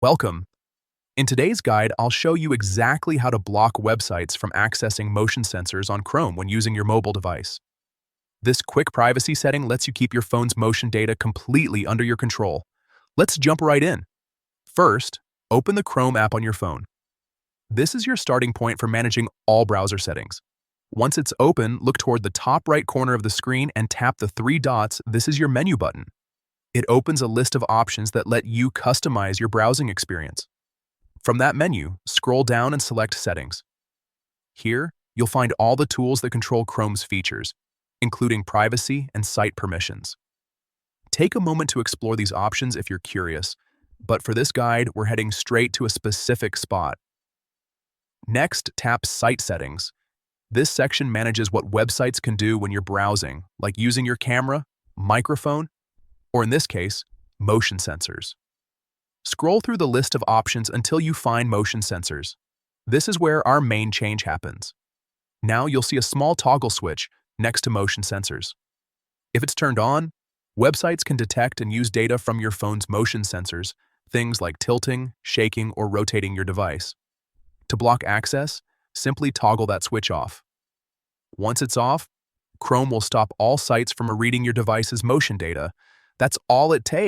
Welcome. In today's guide, I'll show you exactly how to block websites from accessing motion sensors on Chrome when using your mobile device. This quick privacy setting lets you keep your phone's motion data completely under your control. Let's jump right in. First, open the Chrome app on your phone. This is your starting point for managing all browser settings. Once it's open, look toward the top right corner of the screen and tap the three dots. This is your menu button. It opens a list of options that let you customize your browsing experience. From that menu, scroll down and select Settings. Here, you'll find all the tools that control Chrome's features, including privacy and site permissions. Take a moment to explore these options if you're curious, but for this guide, we're heading straight to a specific spot. Next, tap Site Settings. This section manages what websites can do when you're browsing, like using your camera, microphone, or in this case, motion sensors. Scroll through the list of options until you find motion sensors. This is where our main change happens. Now you'll see a small toggle switch next to motion sensors. If it's turned on, websites can detect and use data from your phone's motion sensors, things like tilting, shaking, or rotating your device. To block access, simply toggle that switch off. Once it's off, Chrome will stop all sites from reading your device's motion data. That's all it takes.